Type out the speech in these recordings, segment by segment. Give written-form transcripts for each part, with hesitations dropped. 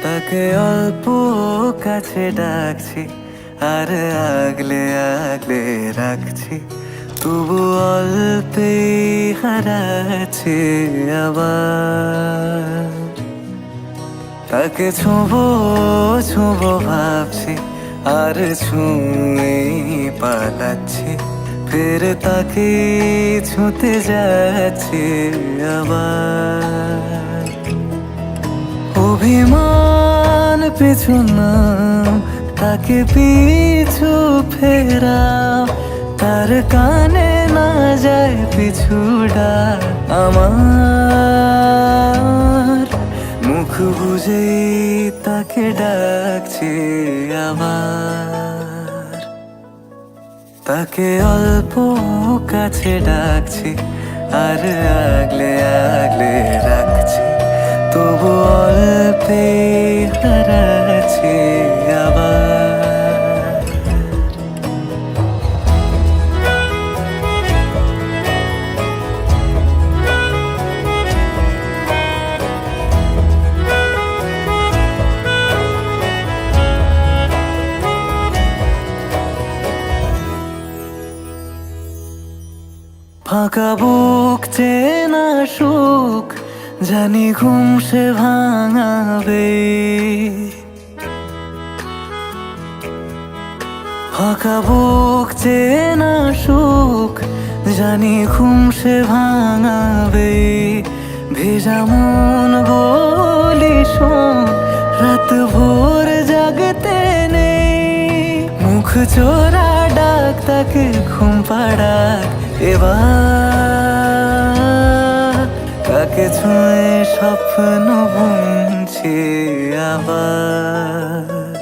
তাকে অল্প কাছে ডাকছি আর আগলে আগলে রাখছি, তবু অল্পে হারাচ্ছি আবার। তাকে ছোঁবো ছোঁবো ভাবছি আর ছুঁয়ে পালাচ্ছি, ফের তাকে ছুঁতে যাচ্ছি আবার। অভিমান পিছু নাম, তাকে পিছু ফেরাও, তার কানে না যায় পিছু ডাক আমার। মুখ বুঝেই তাকে ডাকছি আবার। তাকে অল্প কাছে ডাকছি আর আগলে আগলে রাখছি, তবু অল্পে হারাচ্ছি আবার। ফাঁকা বুক চেনা সুখ জানি ঘুম সে ভাঙাবে, ফাঁকা বুক চেনা সুখ জানি ঘুম সে ভাঙাবে। ভেজা মন বলি শোন, রাত ভোর জাগতে নেই, মুখ চোরা ডাক তাকে ঘুম পাড়াক এবার। তাকে ছুঁয়ে স্বপ্ন বুনছি আবার।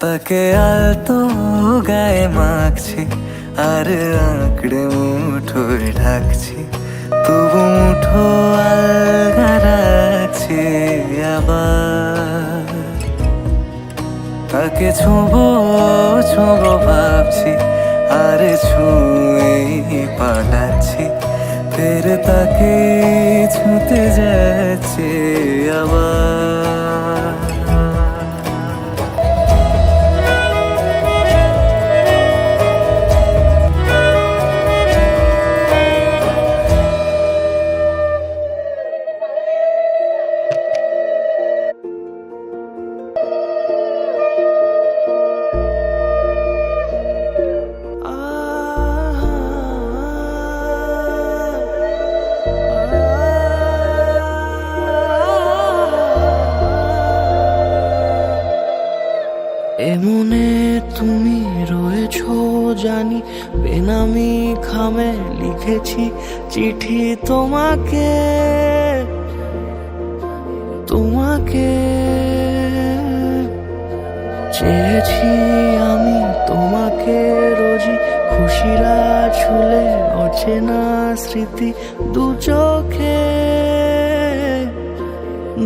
তাকে আলতো গায়ে মাখছি আর আঁকড়ে মুঠোয় ঢাকছি, তবু মুঠো আলগা রাখছি আবার। তাকে ছোঁবো ছোঁবো ভাবছি আর ছুঁয়ে পালাচ্ছি, ফের তাকে ছুঁতে যাচ্ছে আবার। এমনে তুমি রয়েছো জানি, বেনামি খামে লিখেছি চিঠি তোমাকে, তোমাকে চেয়েছি আমি তোমাকে রোজই, খুশিরা ছুলে অচেনা স্মৃতি দু চোখে,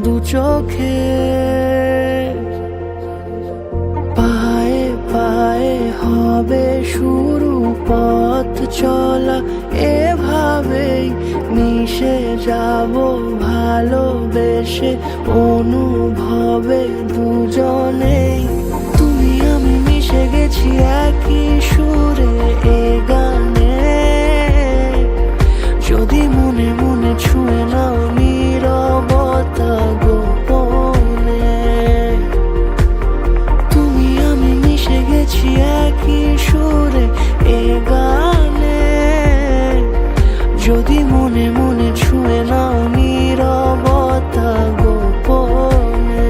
দু চোখে। পায়ে পায়ে হবে শুরু পথ চলা, এভাবেই মিশে যাব ভালোবেসে অনুভবে দুজনেই। তুমি আমি মিশে গেছি একই সুরে এ গানে, যদি মনে মনে ছুঁয়ে নাও নীরবতা গোপনে। তুমি আমি মিশে গেছি একই সুরে এ গানে, যদি মনে মনে ছুঁয়ে নাও নীরবতা গোপনে।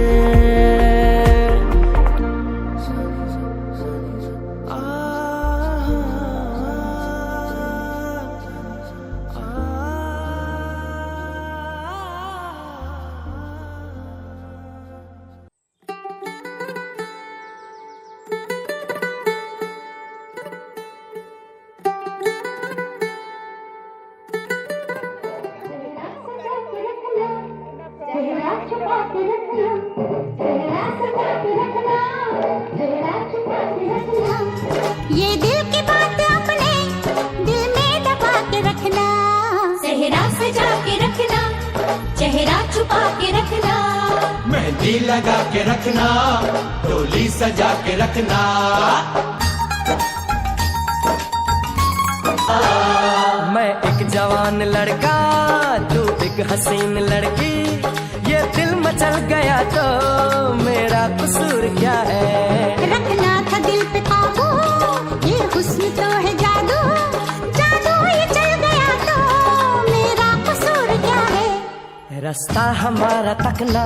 मेहंदी लगा के रखना, डोली सजा के रखना। मैं एक जवान लड़का, तू एक हसीन लड़की, ये दिल मचल गया तो मेरा कसूर क्या है। रखना था दिल पे काबू, ये हुस्न तो है जादू, जादू ये चल गया तो मेरा कसूर क्या है। रास्ता हमारा तकना,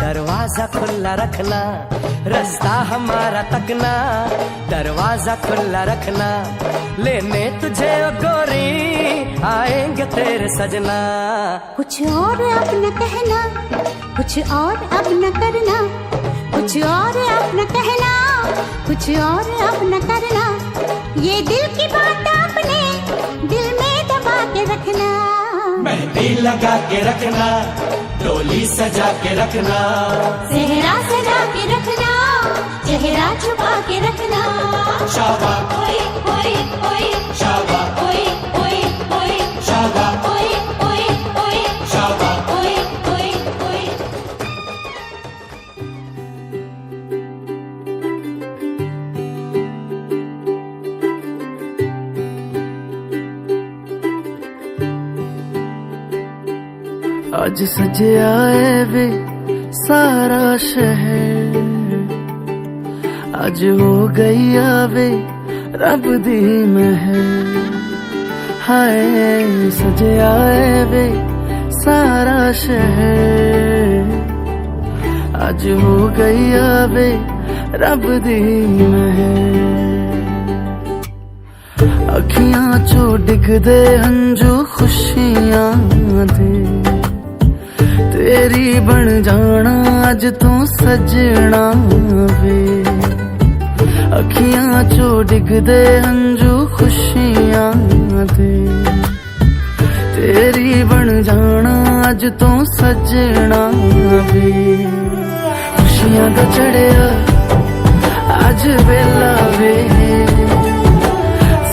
दरवाजा खुला रखना, रास्ता हमारा तकना, दरवाजा खुला रखना। लेने तुझे ओ गोरी आएंगे तेरे सजना। कुछ और अब न कहना, कुछ और अब न करना, कुछ और अब न कहना, कुछ और अब न करना। ये दिल की बात अपने दिल में दबा के रखना। मेहंदी लगा के रखना, डोली सजा के रखना। सेहरा सजा के रखना, चेहरा छुपा के रखना। शाबा ओए ओए ओए, शाबा ओए ओए ओए, शाबा ओए ओए ओए, शाबा। ओए ओए ओए। आज सजया है वे सारा शहर, आज हो गई आवे रब दी महर। हाय सजया है वे सारा शहर, आज हो गई आवे रब दी महर। अखियां चो डिगदे हंजू खुशियां दे, तेरी बन जाना अज तू सजना वे। अखियां चो डिगदे हंजू खुशियां दे, तेरी बन जाना अज तू सजना वे। खुशियां दा चढ़िया अज वेला वे,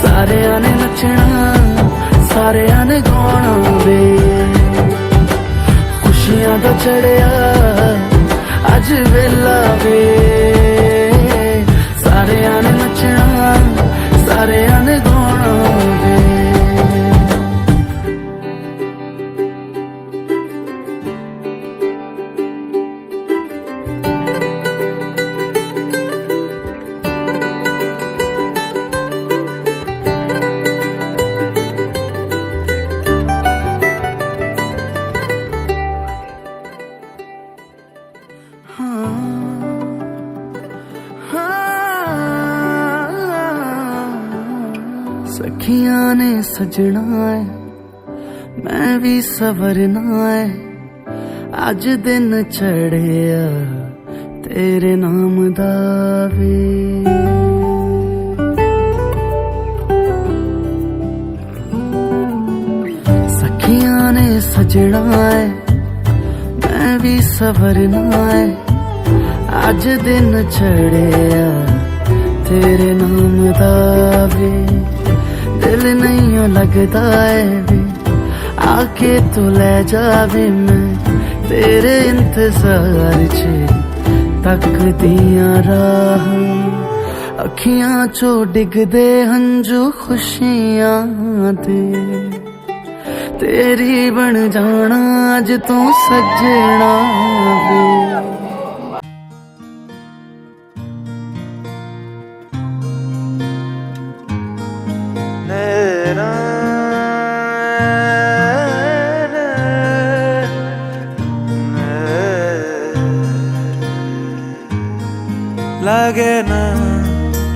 सारेयां ने नचना सारेयां ने गाना वे। खुशियां दा चढ़िया अज वेला वे, सारेयां ने नचना सारेयां ने गाना वे। सखियां ने सजना है, मैं भी सवरना है। अज दिन चढ़िया तेरे नाम दा वे। सखियां ने सजना है, मैं भी सवरना है। अज दिन चढ़िया तेरे नाम दा वे। दिल नहीं लगता है वे, आके तू ले जावे। मैं तेरे इंतजार च तकदियां राह, अखियां चो डिगदे हंजू खुशियां दे। तेरी बन जाना अज तू सजना वे।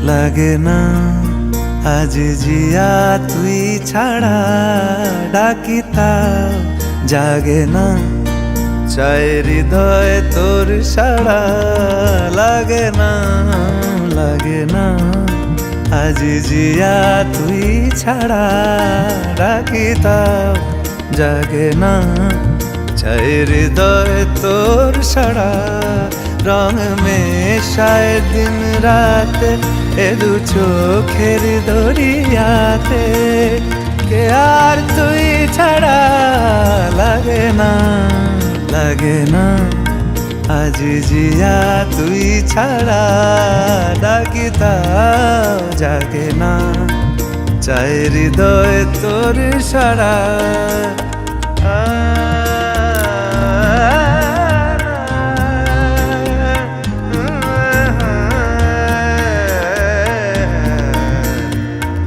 লাগে না আজ জিয়া তুই ছাড়া, ডাকিতা জাগে না চাই হৃদয় তোর সাড়া। লাগে না আজ জিয়া তুই ছাড়া, ডাকিতা জাগে না চাই হৃদয় তোর সাড়া। রং মেশায় দিন রাতে এ দু চোখের দরিয়াতে, কে আর তুই ছাড়া। লাগে না আজ জিয়া তুই ছাড়া ডাকি তাও জাগে না, চাই হৃদয় তোর সারা।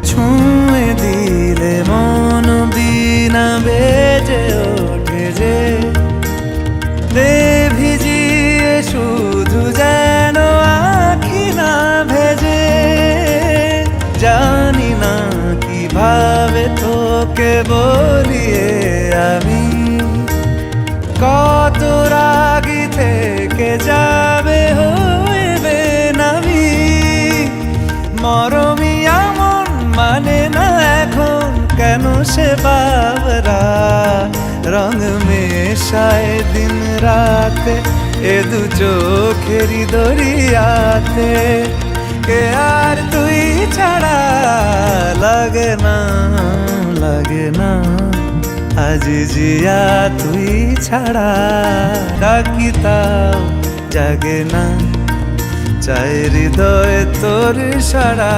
ছুঁয়ে দিলে মন বিনা বেজে ওঠে যে, দে ভিজিয়ে শুধু যেন আখি না ভেজে। জানি না কিভাবে তোকে বলিয়ে আমি, কত রাগি থেকে যাবে হইবে নামি। মরমি এমন মানে না এখন কেন সে বাবরা, রং মেশায় দিন রাতে এ দু চোখেরি দরিয়াতে। কে আর তুই ছাড়া লাগে না, লাগে না। আজ জিয়া তুই ছাড়া ডাকি তাও জাগে না, চাই হৃদয় তোর সারা।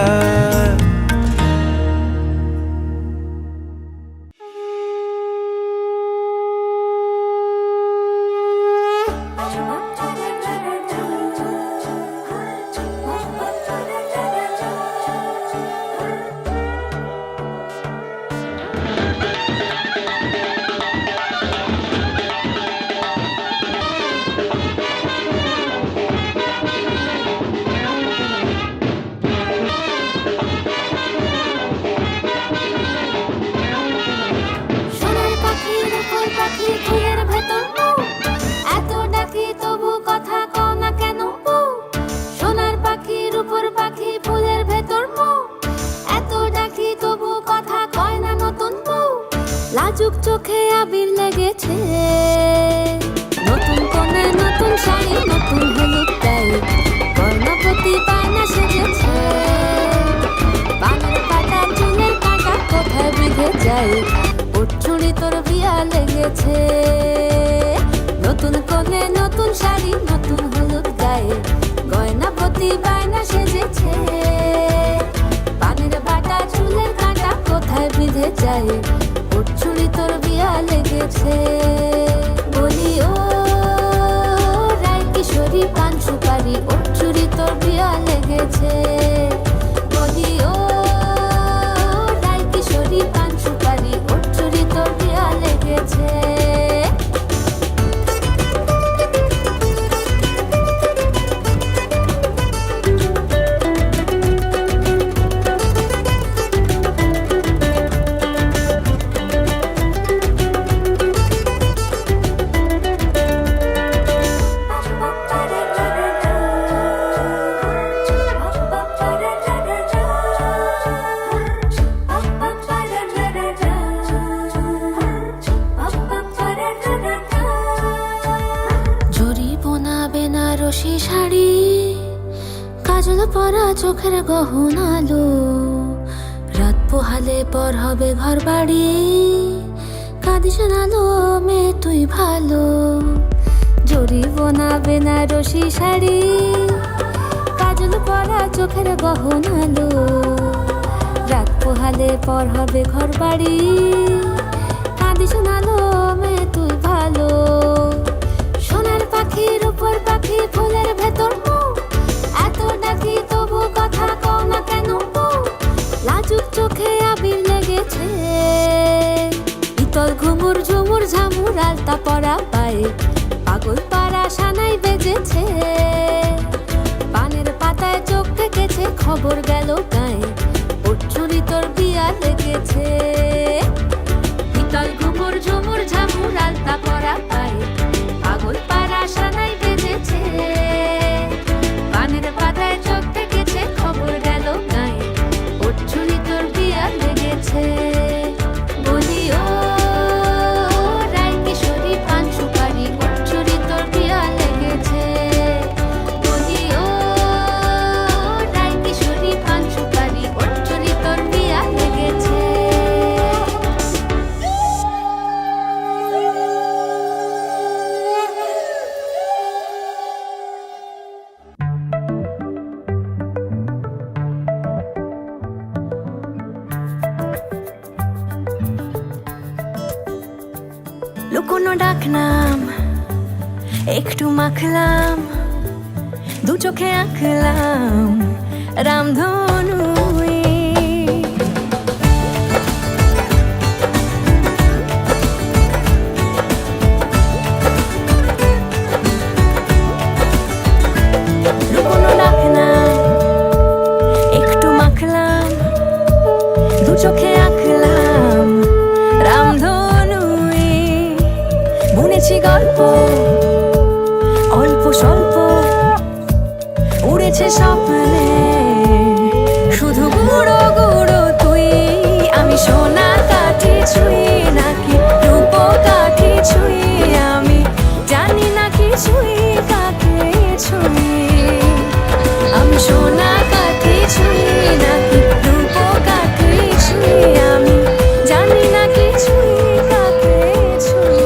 লাজুক চোখে আবির লেগেছে, নতুন কোণে নতুন শাড়ি নতুন হলুদ গায়ে, কর্ণপতি বায়না সেজেছে। বানের পাতা চুলের কাঁটা কোথায় বিঁধে যায়, ওর চুড়ি তোর বিয়া লেগেছে। নতুন কোণে নতুন শাড়ি নতুন হলুদ গায়ে, গয়নাপতি বায়না সেজেছে। বানের পাতা চুলের কাঁটা কোথায় বিঁধে যায়, ওর চুড়ি তোর বিয়া লেগেছে। বলি ও রায় কিশোরী পান সুপারি, ওর চুড়ি তোর বিয়া লেগেছে। বলি ও রায় কিশোরী পান সুপারি, ওর চুড়ি তোর বিয়া লেগেছে। বেনারসি শাড়ি, কাজল পরা চোখের গহনালো, রাত পোহালে পর হবে ঘর বাড়ি, কাঁদিস নালো মেয়ে তুই ভালো। জরি বোনা বেনারসি শাড়ি, কাজল পরা চোখের গহনালো, রাত পোহালে পর হবে ঘর বাড়ি, কাঁদিস নালো মেয়ে তুই ভালো। সোনার পাখির উপর পাখি ফুলের ভেতর মৌ, এত ডাকি তবু কথা কও না কেন বউ। লাজুক চোখে আবির লেগেছে, ইতল ঘুমুর ঝুমুর ঝামুর আলতা পরা পায়ে, পাগল পাড়া সানাই বেজেছে। পানের পাতায় চোখ থেকেছে খবর গেল গায়ে, ওর চুরি তোর বিয়া লেগেছে। ইতল ঘুমুর ঝুমুর ঝামুর আলতা পরা পায়ে, পাগল পাড়া সানাই বেজেছে। পানের পাতায় চোখ থেকেছে খবর গেল গায়ে, ওর চুরি তোর বিয়া লেগেছে। বলি ও রায় কিশোরী পান সুপারি, ওর চুরি তোর বিয়া লেগেছে। বলি ও রায় কিশোরী পান সুপারি, মাখলাম, একটু মাখলাম, দু চোখে আঁকলাম রামধনু। লুকোনো ডাকনাম, একটু মাখলাম, দু চোখে আঁকলাম রামধনু। বুনেছি গল্প অল্প স্বল্প, উড়েছে স্বপ্নে শুধু গুঁড়ো গুঁড়ো তুই। আমি সোনা কাঠি ছুঁই নাকি রূপ কাঠি ছুঁই, আমি জানি না কিছুই কাকে ছুঁই। আমি সোনা কাঠি ছুঁই নাকি রূপ কাঠি ছুঁই, আমি জানি না কিছুই কাকে ছুঁই।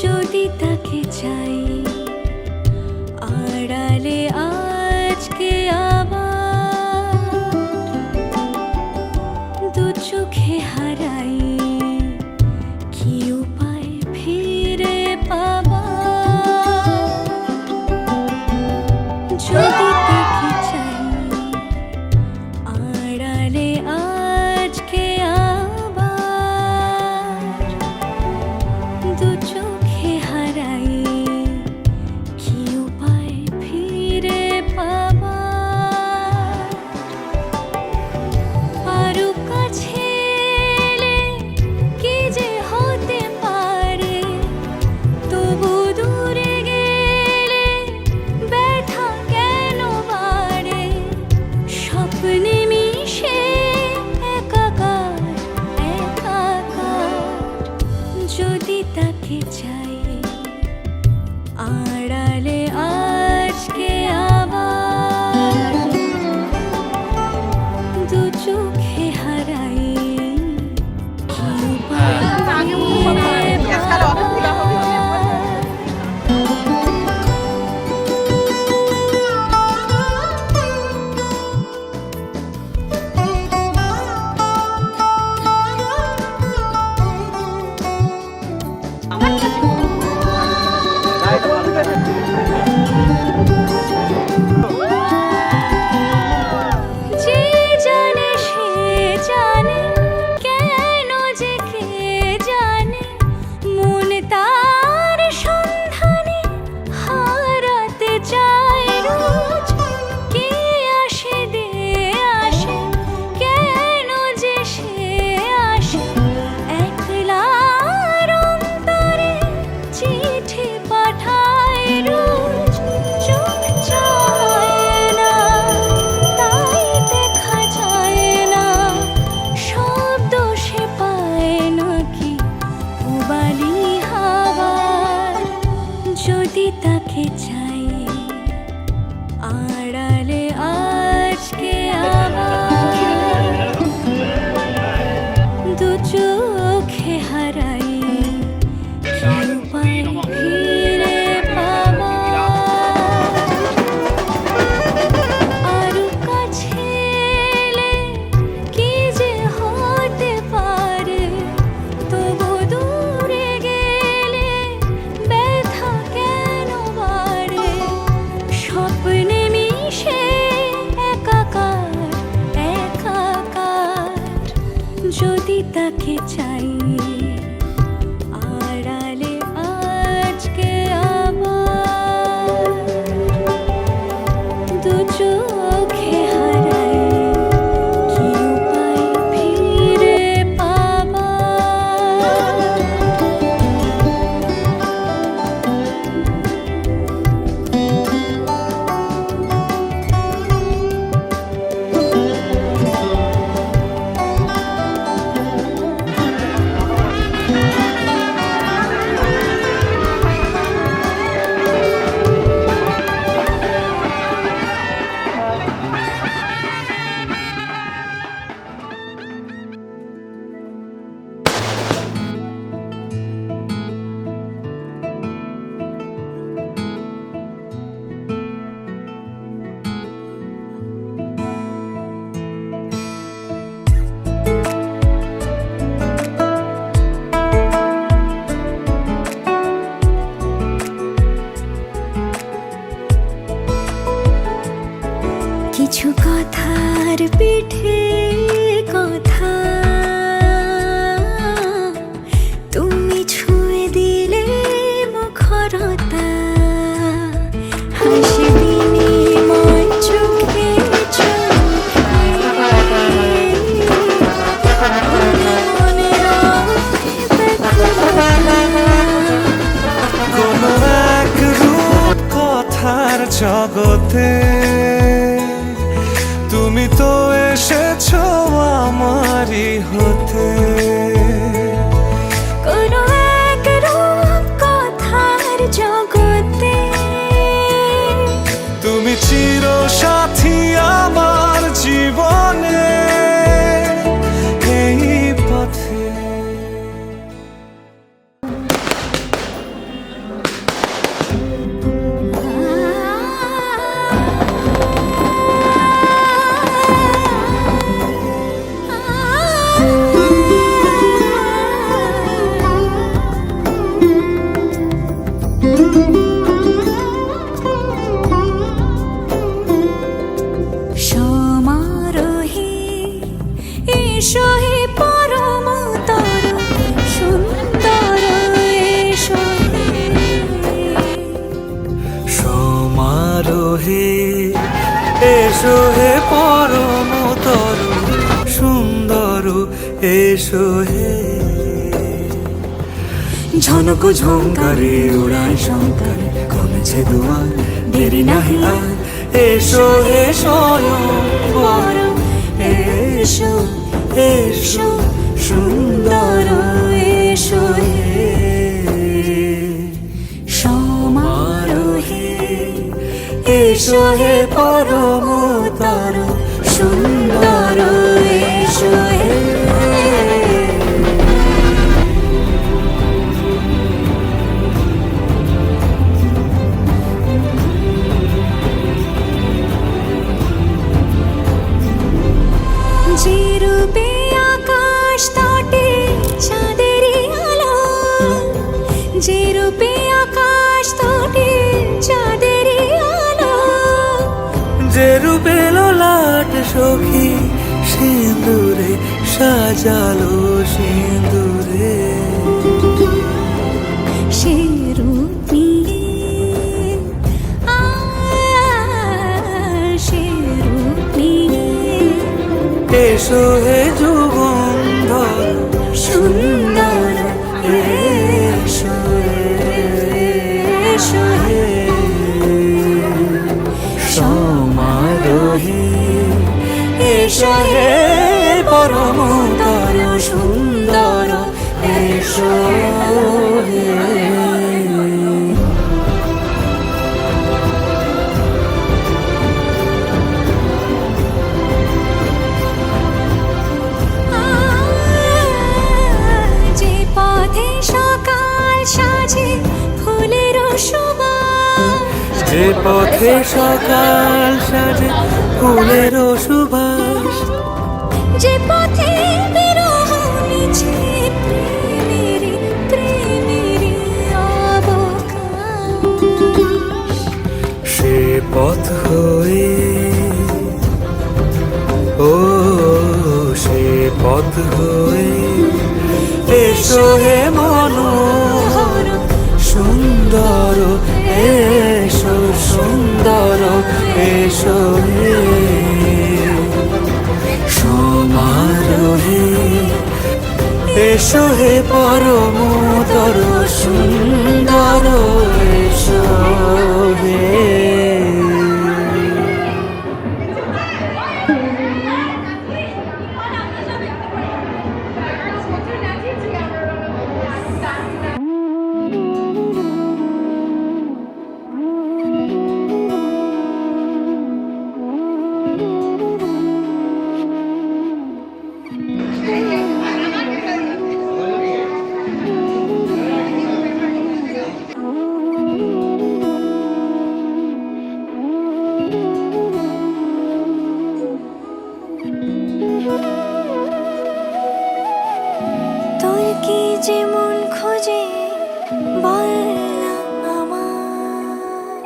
যদি তাকে চাই আড়ালে আজকে আবার, দু চোখে হারাই কি উপায় ফিরে পাবার। যদি তাকে চাই আড়ালে আজকে আবার, দু চোখে হারাই কি উপায় ফিরে পাবার। আরো কাছে এলে যদি তাকে চাই আড়ালে আজকে আমার দু চোখে হারাই কি উপায় ফিরে পাবার কিছু কথার পিঠে কথা তুমি ছুঁয়ে দিলে মুখরতা হাসি বিনিময় চোখে কোনো এক রূপ কথার জগতে তুমি তো এসেছো আমারই হতে। কোনো এক রূপ কথার জগতে তুমি চির সাথী আমার জীবনে এই পথে। সমারোহে এসো হে পরমতর সুন্দর এসো সমারোহে এসো হে পরমতর সুন্দর এসো হে। ঝনক ঝঙ্কারে উড়ায় শঙ্কারে কমেছে দুয়ার দেরি নাহি আর এসো হে স্বয়ংবর এসো এসো সুন্দর এসো হে। সমারোহে এসো হে পরমতর সুন্দর এসো হে। যে রূপে আকাশ তটে চাঁদেরই আলো যে রূপে আকাশ তটে চাঁদেরই আলো যে রূপে লোলাট সখী সিঁদুরে সাজালো সিঁদুরে। সে রূপ নিয়ে সে রূপ নিয়ে এসো হে যুগন্ধর সুন্দর এসো এসো হে। সমারোহে এসো হে পরমতর সুন্দর এসো হে। যে পথে সকাল সাজে ফুলের সুবাস যে পথে সকাল সাজে ফুলের সুবাস যে পথে বিরহ মিছে প্রেমেরই প্রেমেরই অবকাশ সে পথ হয়ে ও সে পথ হয়ে এসো হে মনোহর সুন্দর, এসো সুন্দর, এসো হে সমারোহে, এসো হে পরমতর সুন্দর, এসো হে। তোর কি যেমন খোঁজে বল না আমার,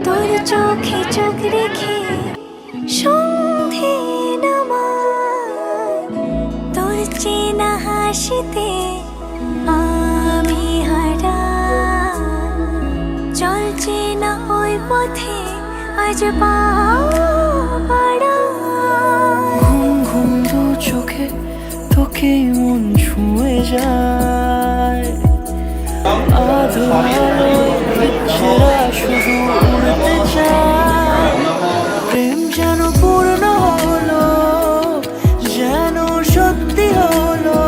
তোর চোখে চোখ রেখে সন্ধে নামার, তোর চেনা হাসিতে আমি হারাই, চল চেনা ওই পথে আজ পা বাড়াই। ঘুম ঘুম দু চোখে তোকে মন ছুঁয়ে যায়, আধো আলোয় ইচ্ছেরা শুধু উড়তে চায়। প্রেম যেন পূর্ণ হলো, যেন সত্যি হলো,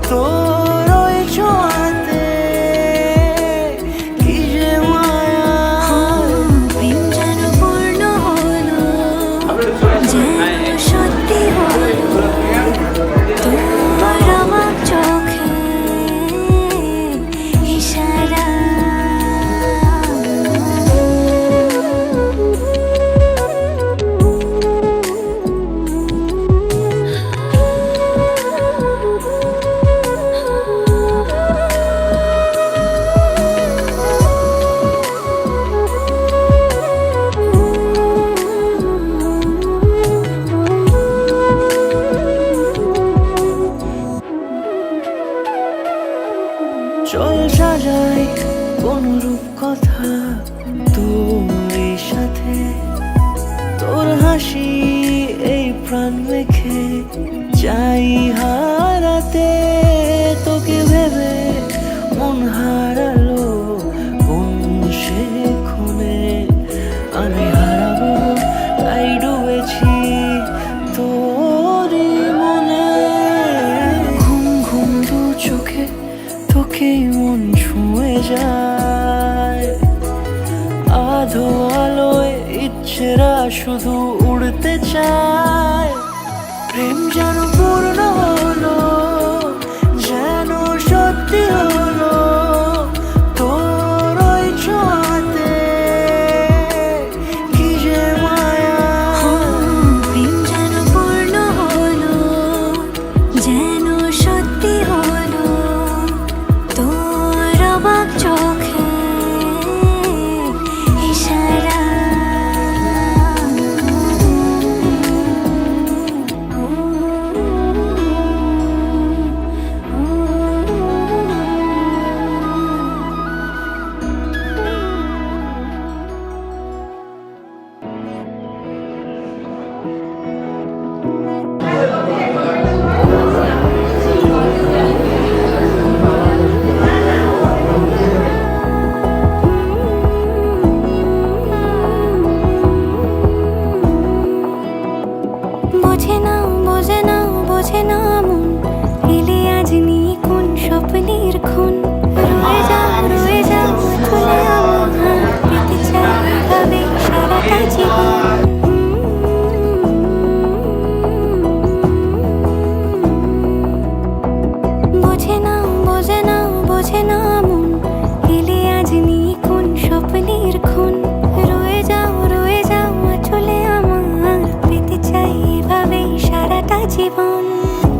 তোর ওই ছোঁয়াতে কি যে মায়া। প্রেম যেন পূর্ণ হলো, যেন সত্যি হলো, তোর আমার চোখে ইশারা। চল সাজাই কোন রূপ কথা তোর সাথে, তোর হাসি এই প্রাণ মেখে চাই হারাতে। তোকে ভেবে মন হারালো কোন সে খুনে, আমি হারাবো তাই ডুবেছি তোরই মনে। ঘুম ঘুম দু চোখে তোকেই মন ছুঁয়ে যায়, আধো আলোয় ইচ্ছেরা শুধু উড়তে চায়। প্রেম যেন পূর্ণ হলো, যেন সত্যি হলো, তোর ওই ছোঁয়াতে কি যে মায়া। প্রেম যেন পূর্ণ হলো, যেন সত্যি হলো, তোর অবাক চোখে ইশারা। বোঝে না বোঝে না বোঝে না মন, এলে আজ নিয়ে কোন স্বপ্নের খুন। রয়ে যাও চলে আমার, পেতে চাই ভাবে সারাটা জীবন। বোঝে না বোঝে না বোঝে না মন, এলে আজ নিয়ে কোন স্বপ্নের খুন। রয়ে যাও চলে আমার, পেতে চাই এভাবেই সারাটা জীবন।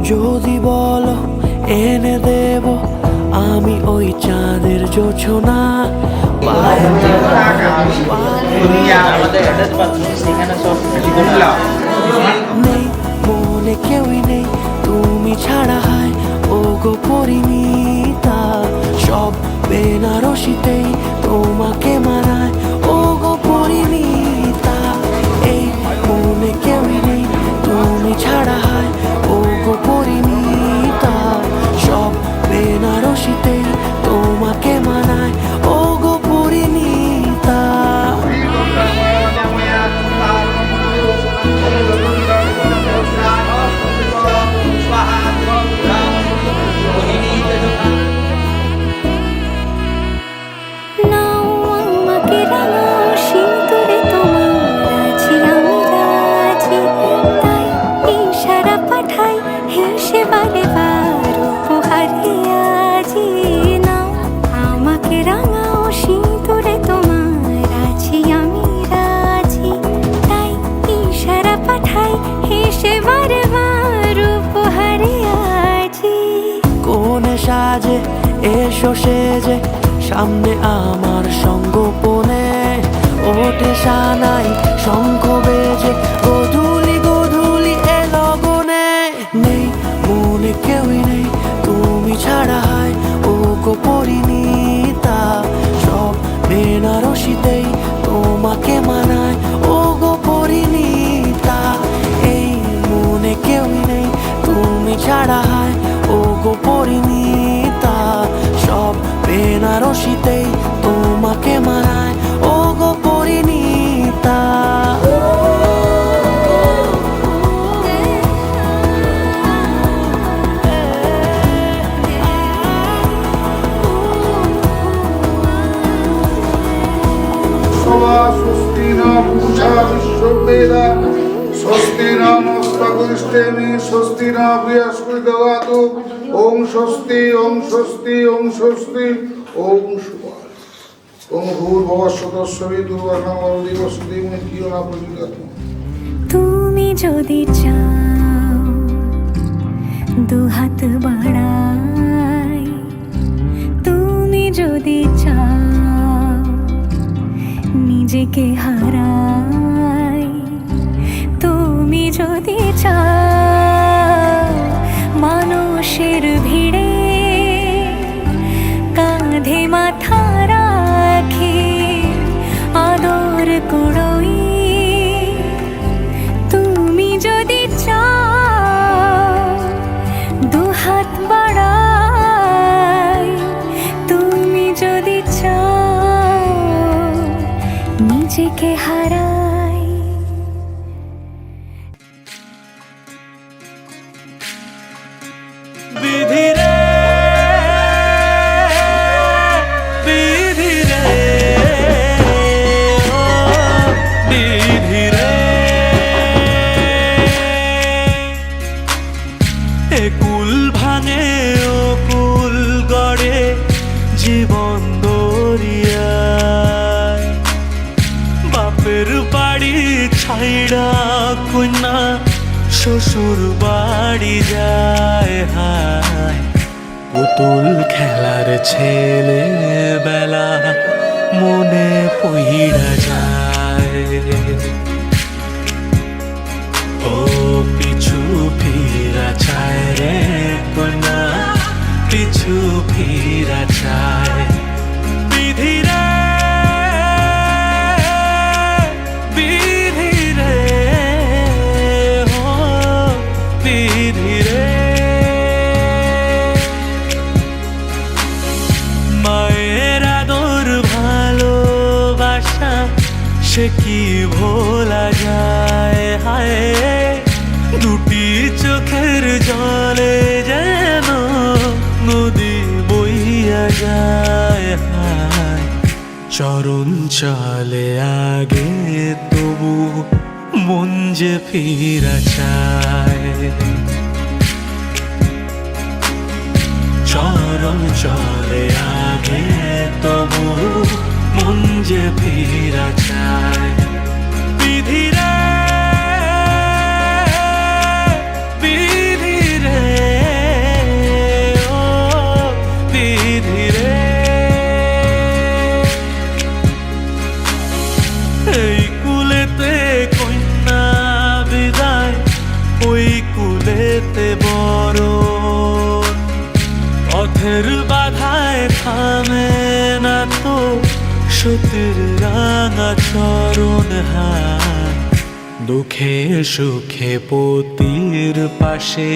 যদি বলো এনে দেব আমি ওই চাঁদের জোছনা, নেই মনে মনে কেউই নেই তুমি ছাড়া, হায় ও গো পরিণীতা। সব বেনারসিতেই তোমাকে মানায় ও গো পরিণীতা। এই মনে কেউই নেই তুমি ছাড়া, হায় ও গো পরিণীতা। সব বেনারসিতেই তোমাকে মানায় ও গো পরিণীতা। নাও আমাকে রাঙাও সিঁদুরে তোমার আছি আমি রাজি, তাই ইশারা পাঠাই হেসে বারে বার উপহারে আজি। নাও আমাকে রাঙাও সিঁদুরে তোমার আছি আমি রাজি, তাই ইশারা পাঠাই হেসে বারে বার উপহারে আজি। কোনে সাজে এসো সেজে সামনে আমার সঙ্গোপনে, ওঠে সানাই শঙ্খ বেজে গধূলি গধূলি এ লগনে। নেই মনে কেউই নেই তুমি ছাড়া, হায় ও গো পরিণীতা। সব বেনারসিতেই তোমাকে মানায় ও গো পরিণীতা। এই মনে কেউই নেই তুমি ছাড়া, হায় ও গো পরিণীতা। সব বেনারসিতেই তোমাকে মানায় ও গো পরিণীতা। স্বস্তি না পূষা বিশ্ববেদা, স্বস্তি নমস্তগরিষ্ঠেমি, স্বস্তি না বৃহস্পতি দদাতু। ওম স্বস্তি ওম স্বস্তি ওম স্বস্তি ওম শুভা। ওম ভূর্ভুবস্সুতস্সবি দুর্বাসাং দিবসতি কিয় না প্রযোজ্যাৎ। তুমি যদি চাও দুহাত বাড়াই, তুমি যদি চাও নিজেকে হারাই, তুমি যদি চাও মানুষের ভিড়ে কাঁধে মাথা রাখি আদর কুড়োই, তুমি যদি চাও দুহাত বাড়াই, তুমি যদি চাও নিজেকে হারাই। বিধি রে বিধি রে ও বিধি রে, এ কুল ভাঙে ও কুল গড়ে জীবন দরিয়ায়। বাপের বাড়ি ছাইড়া কন্যা শ্বশুর বাড়ি যায়, হায় পুতুল খেলার ছেলে বেলা মনে পইড়া যায়। ও পিছু ফিরা চায় রে কন্যা, পিছু ফিরা চায়। বিধি রে বিধি রে ও বিধি রে, মায়ের আদর ভালোবাসা সে কি ভোলা যায়, হায় দুটি চোখের জলে যেন নদী বইয়া যায়, হায় চরণ চলে আগে তবু মন যে ফিরা চায়। চরণ চলে আগে তবু মন যে ফিরা চায়। বিধি রে বিধি রে ও বিধি রে, এই কুলেতে কন্যা বিদায়, ওই কুলে পথের বাধায় থামে না তো সতীর রাঙা চরণ হাত, দুঃখে সুখে পতির পাশে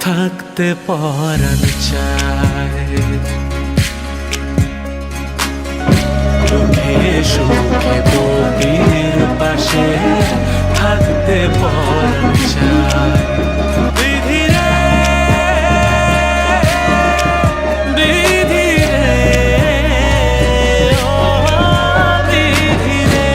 থাকতে পরাণ চায়। দুঃখে সুখে পতির পাশে থাকতে পরাণ চায়। বিধি রে, বিধি রে, ও বিধি রে।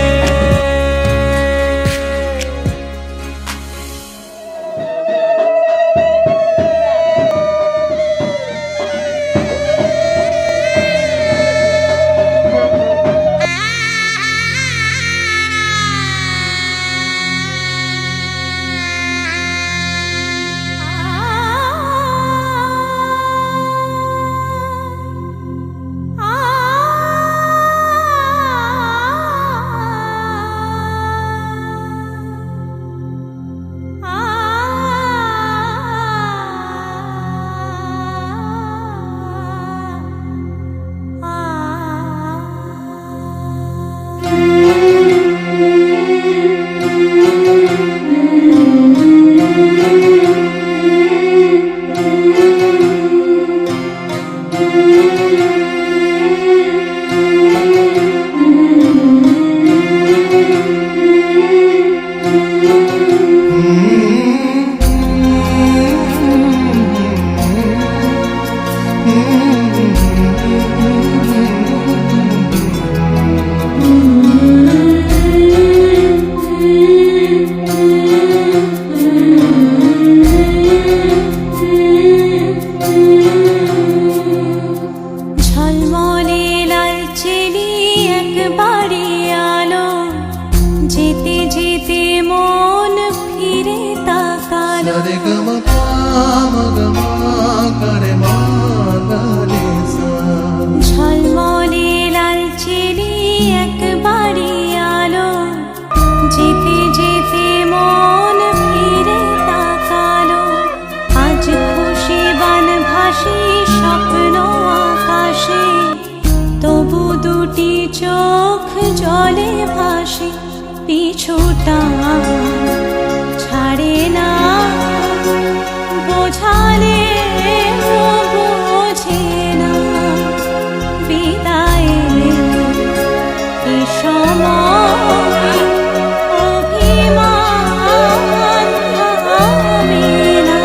ঝলমলে লালচেলি একবারে আলো, যেতে যেতে মন ফিরে তাকালো। ঝলমলে লালচেলি একবারে আলো, যেতে যেতে মন ফিরে তাকালো। আজ খুশি বান ভাসি স্বপ্ন আকাশে, তবু দুটি চোখ জলে ভাসে। পিছুটা ছাড়ে না, বোঝালে বোঝে না। বিদায় এ সময় অভিমান হবে না।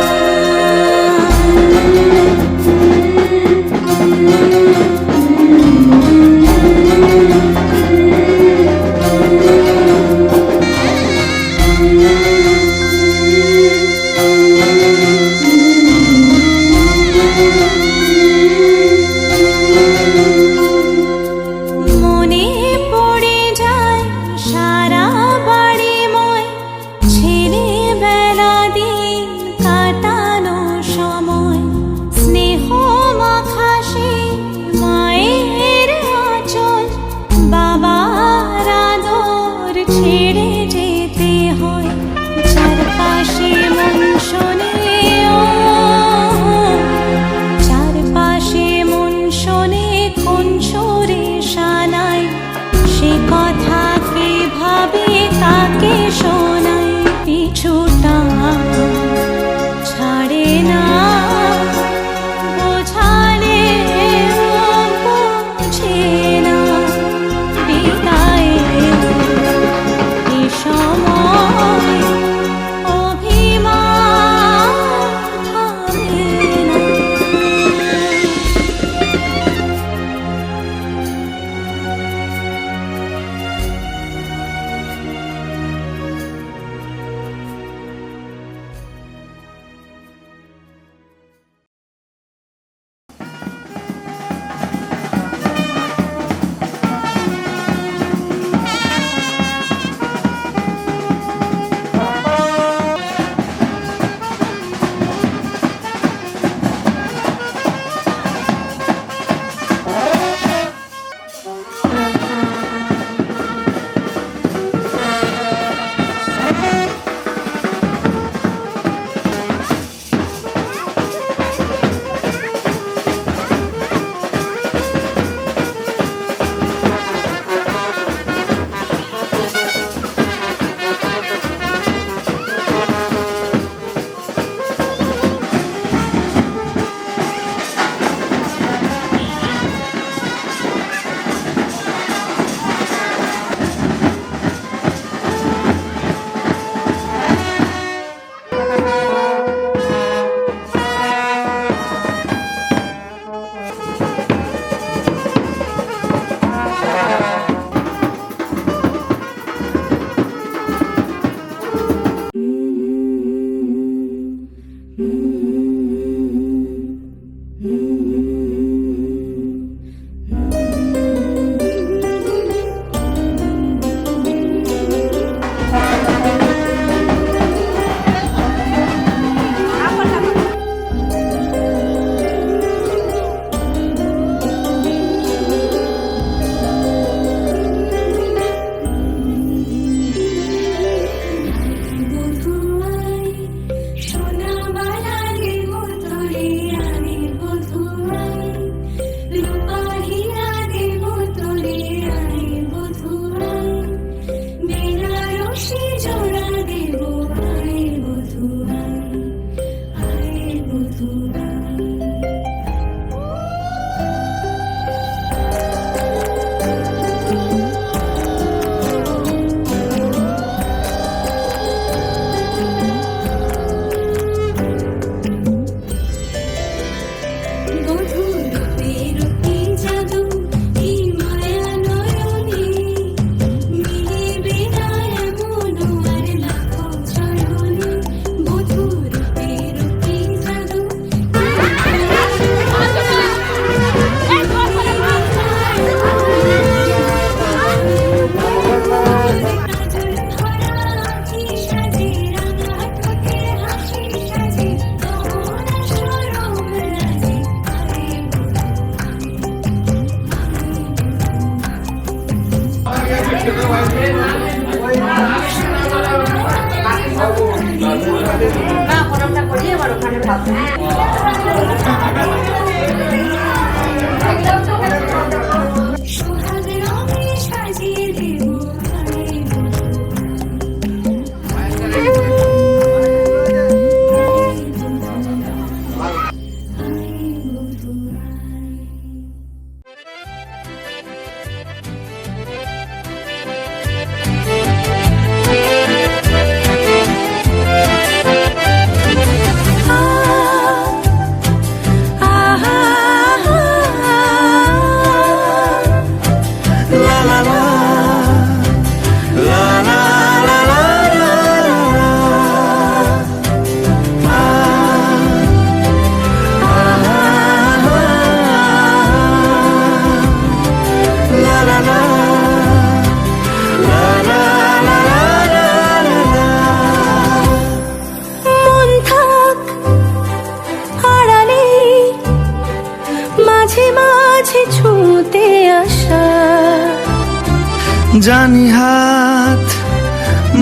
জানি হাত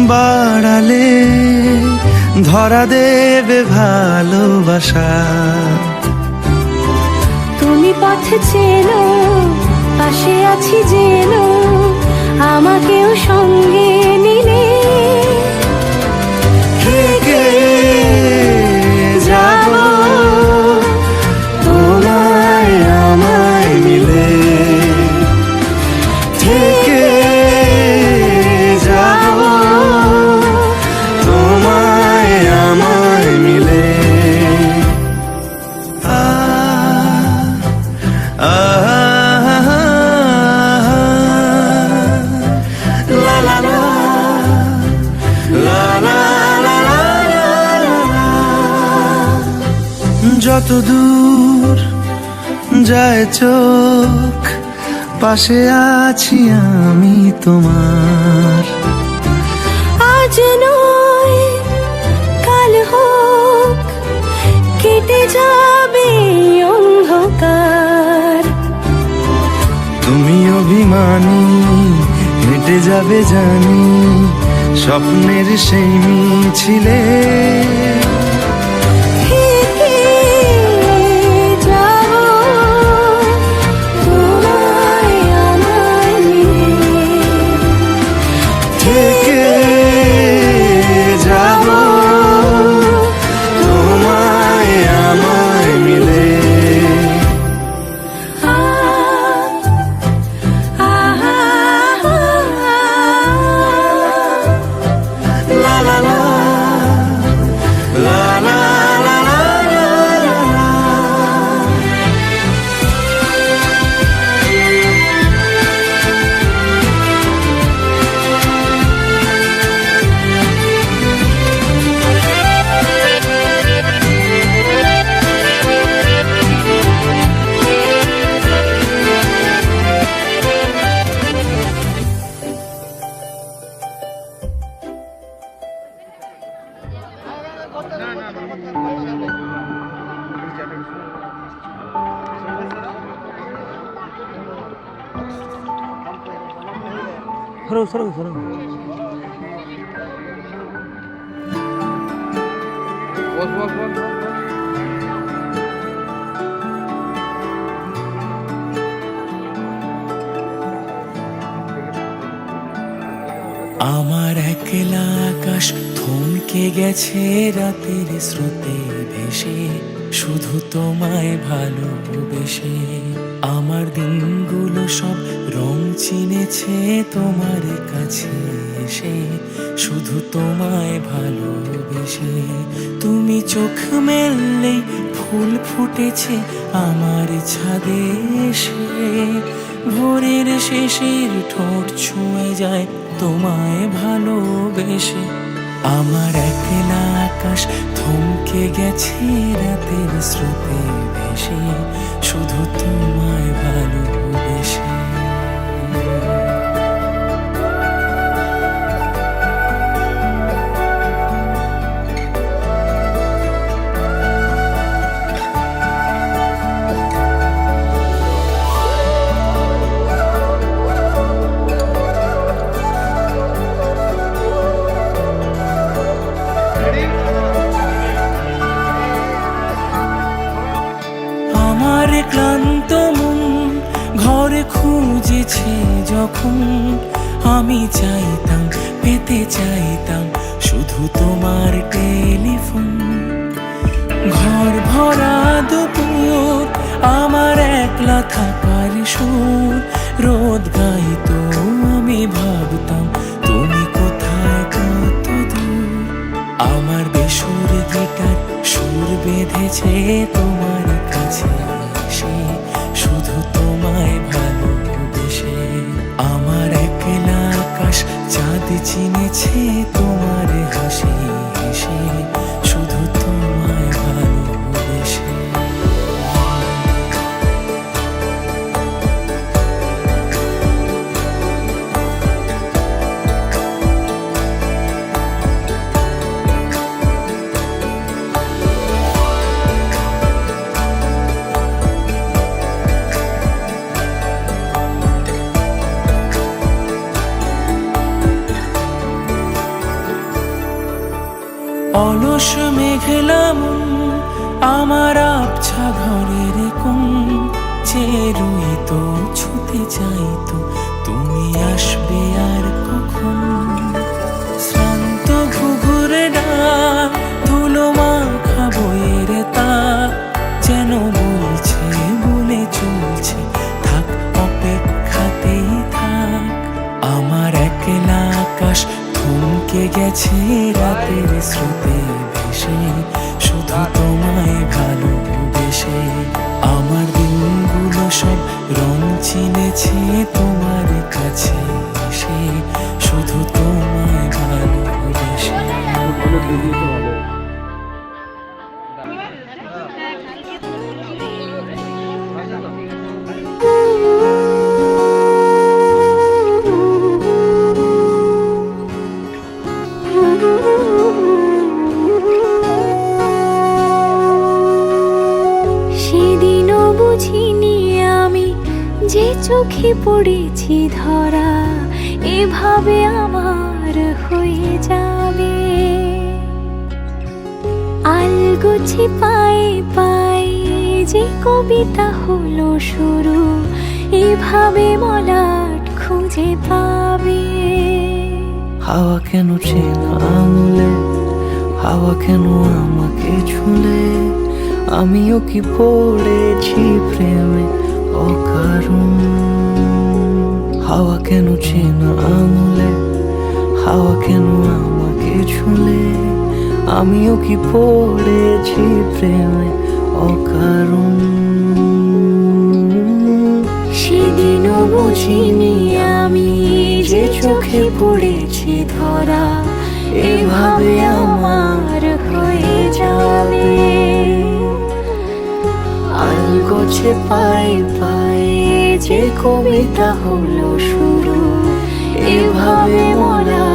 বাড়ালে ধরা দেবে ভালোবাসা। তুমি পথ চেনো, পাশে আছি জেনো, আমাকেও সঙ্গে নিলে থেকে যাব তোমায় আমায় মিলে, থেকে যাব তোমায় আমায় মিলে। যত দূর যায় চোখ পাশে আছি আমি তোমার। আজ নয় কাল হোক কেটে যাবে অন্ধকার। তুমি অভিমানী হেঁটে যাবে জানি স্বপ্নের সেই মিছিলে। আমার একলা আকাশ থমকে গেছে রাতের স্রোতে ভেসে, শুধু তোমায় ভালোবেসে। আমার দিনগুলো সব রং চিনেছে তোমার কাছে এসে, শুধু তোমায় ভালোবেসে। তুমি চোখ মেললেই ফুল ফুটেছে আমার ছাদে এসে, ভোরের শেষের ঠোঁট ছুঁয়ে যায় তোমায় ভালোবেসে। আমার একলা আকাশ থমকে গেছে রাতের স্রোতে ভেসে, শুধু তোমায় ভালোবেসে। আমার ক্লান্ত মন ঘরে খুঁজেছে যখন, আমি চাইতাম পেতে চাইতাম শুধু তোমার টেলিফোন। ঘর ভরা দুপুর আমার একলা থাকার সুর রোদ গাইতো, আমি ভাবতাম তুমি কোথায় কত দূর। আমার বেসুর গিটার সুর বেঁধেছে তোমার কাছে এসে, শুধু তোমায় ভালোবেসে। আমার একলা আকাশ চাঁদ চিনেছে তোমার হাসি হেসে, শুধু তোমায় ভালোবেসে। অলস মেঘলা মন আমার আবছা ঘরের কোণ, চেরুই তো ছুতে চাইতো তুমি আসবে আর কখন। শ্রান্ত ঘুঘুরে ডাক ধুলো মাখা বইয়ের তাক যেন বলছে বলে চলছে থাক অপেক্ষাতেই থাক। আমার একলা আকাশ থমকে গেছে রাতের স্রোতে ভেসে, শুধু তোমায় ভালোবেসে। আমার দিনগুলো সব রং চিনেছে তোমার কাছে এসে, শুধু তোমায় ভালোবেসে। সেদিনও বুঝিনি আমি যে চোখে পড়েছি ধরা, এভাবে আমার হয়ে যাবে। আলগোছে পায়ে পায়ে যে কবিতা হলো শুরু, এভাবে মলাট খুঁজে পাবে। হাওয়া কেন চেনা আঙুলে, হাওয়া কেন আমাকে ছুলে, আমিও কি পড়েছি প্রেমে অকারণ। হাওয়া কেন চেনা আঙুলে, হাওয়া কেন আমাকে ছুলে, আমিও কি পড়েছি প্রেমে অকারণ। সেদিনও বুঝিনি আমি যে চোখে পড়েছি ধরা, এভাবে আমার হয়ে যাবে। আলগোছে পায়ে পায়ে যে কবিতা হলো শুরু, এভাবে মলা